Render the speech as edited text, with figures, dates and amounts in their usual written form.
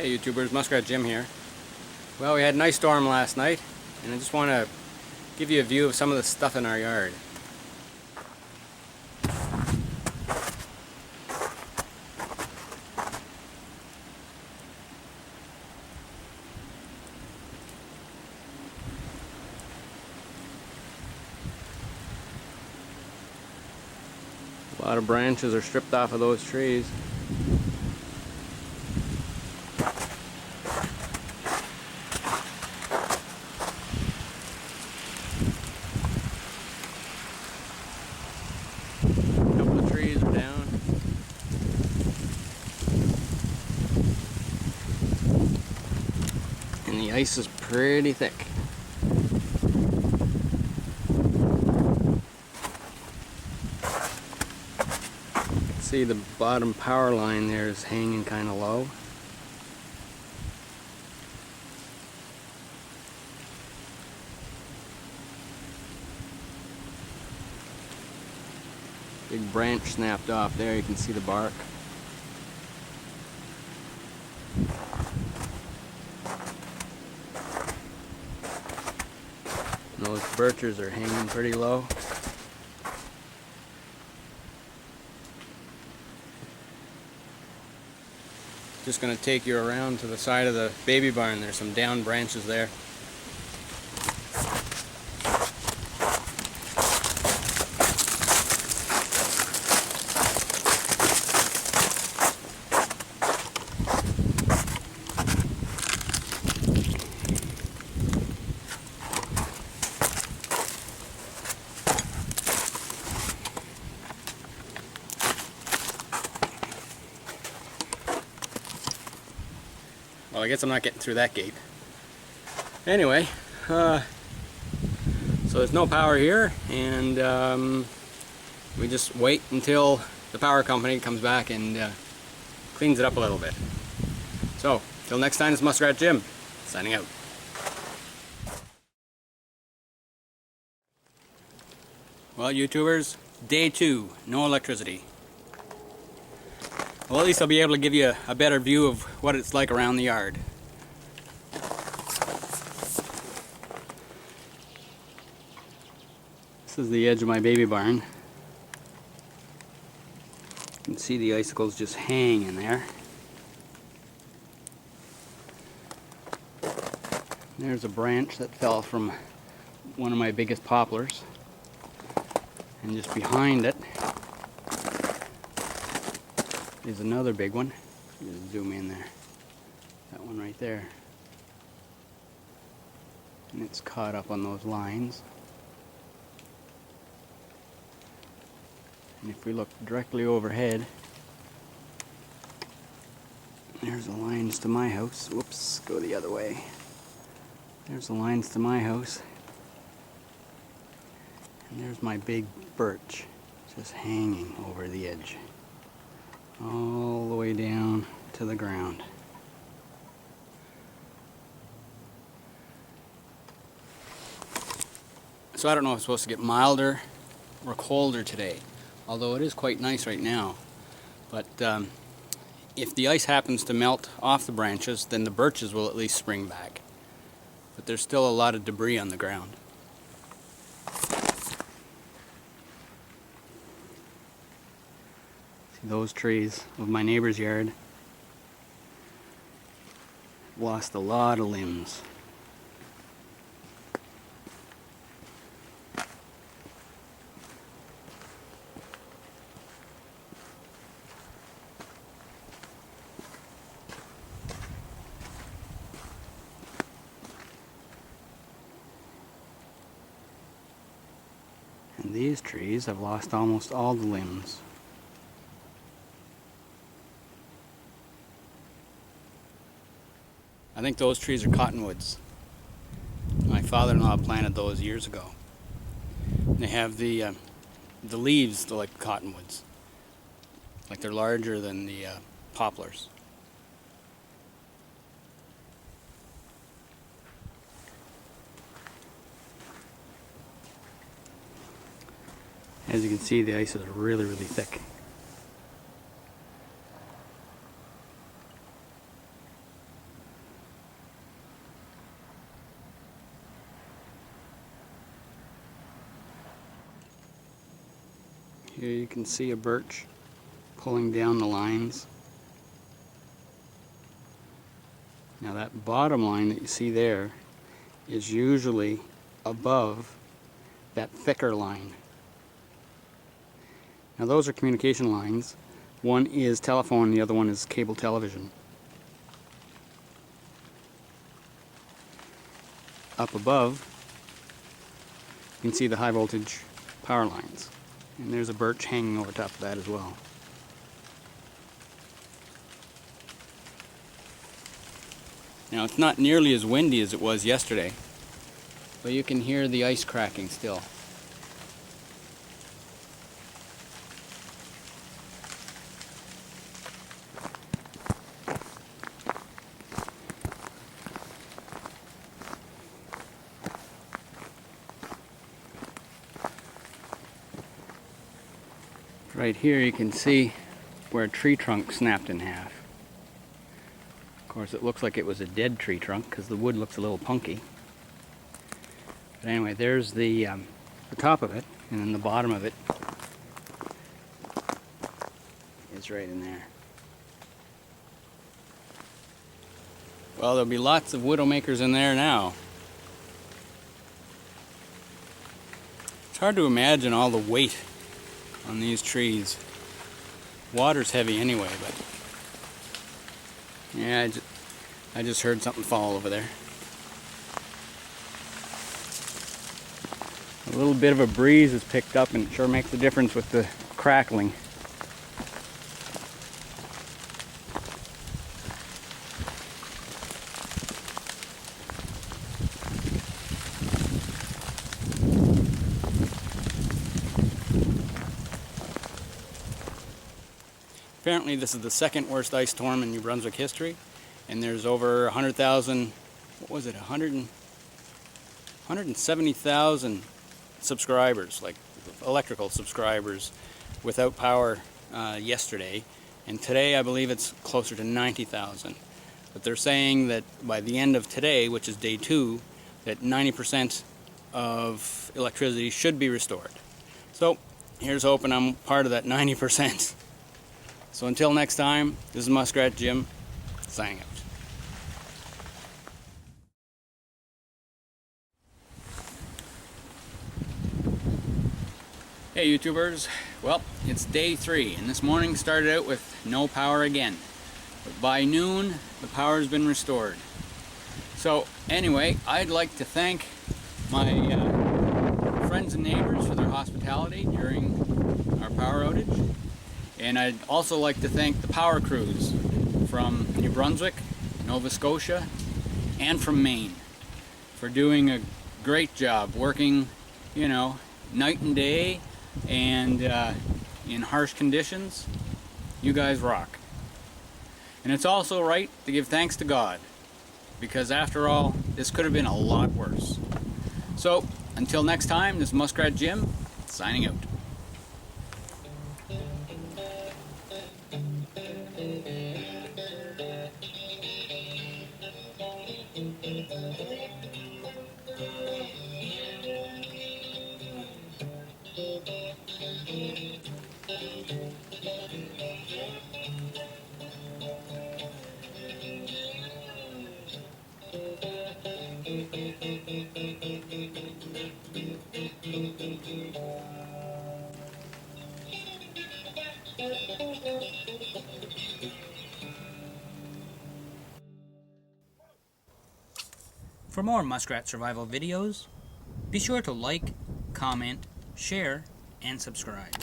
Hey YouTubers, Muskrat Jim here. Well, we had a nice storm last night, and I just want to give you a view of some of the stuff in our yard. A lot of branches are stripped off of those trees. A couple of trees are down. And the ice is pretty thick. See, the bottom power line there is hanging kind of low. Big branch snapped off there, you can see the bark. And those birches are hanging pretty low. Just going to take you around to the side of the baby barn. There's some down branches there. Well, I guess I'm not getting through that gate. Anyway, so there's no power here, and we just wait until the power company comes back and cleans it up a little bit. So, till next time, it's Muskrat Jim, signing out. Well, YouTubers, day 2, no electricity. Well, at least I'll be able to give you a better view of what it's like around the yard. This is the edge of my baby barn. You can see the icicles just hang in there. There's a branch that fell from one of my biggest poplars. And just behind it is another big one. Just zoom in there. That one right there. And it's caught up on those lines. And if we look directly overhead, there's the lines to my house. Whoops, go the other way. There's the lines to my house. And there's my big birch just hanging over the edge, all the way down to the ground. So I don't know if it's supposed to get milder or colder today, although it is quite nice right now. But if the ice happens to melt off the branches, then the birches will at least spring back. But there's still a lot of debris on the ground. Those trees of my neighbor's yard lost a lot of limbs. And these trees have lost almost all the limbs. I think those trees are cottonwoods. My father-in-law planted those years ago. They have the leaves like cottonwoods, like they're larger than the poplars. As you can see, the ice is really, really thick. Here you can see a birch pulling down the lines. Now that bottom line that you see there is usually above that thicker line. Now those are communication lines. One is telephone, the other one is cable television. Up above, you can see the high voltage power lines. And there's a birch hanging over top of that as well. Now it's not nearly as windy as it was yesterday, but you can hear the ice cracking still. Right here you can see where a tree trunk snapped in half. Of course it looks like it was a dead tree trunk because the wood looks a little punky. But anyway, there's the top of it, and then the bottom of it is right in there. Well, there'll be lots of widowmakers in there now. It's hard to imagine all the weight on these trees. Water's heavy anyway, but yeah, I just heard something fall over there. A little bit of a breeze has picked up and it sure makes a difference with the crackling. Apparently this is the second worst ice storm in New Brunswick history, and there's over 100,000, what was it, 170,000 subscribers, like electrical subscribers, without power yesterday, and today I believe it's closer to 90,000. But they're saying that by the end of today, which is day 2, that 90% of electricity should be restored. So here's hoping I'm part of that 90%. So until next time, this is Muskrat Jim, signing out. Hey YouTubers, well, it's day 3, and this morning started out with no power again. But by noon, the power has been restored. So anyway, I'd like to thank my friends and neighbors for their hospitality during our power outage. And I'd also like to thank the power crews from New Brunswick, Nova Scotia, and from Maine for doing a great job working, you know, night and day and in harsh conditions. You guys rock. And it's also right to give thanks to God, because after all, this could have been a lot worse. So, until next time, this is Muskrat Jim, signing out. For more muskrat survival videos, be sure to like, comment, share, and subscribe.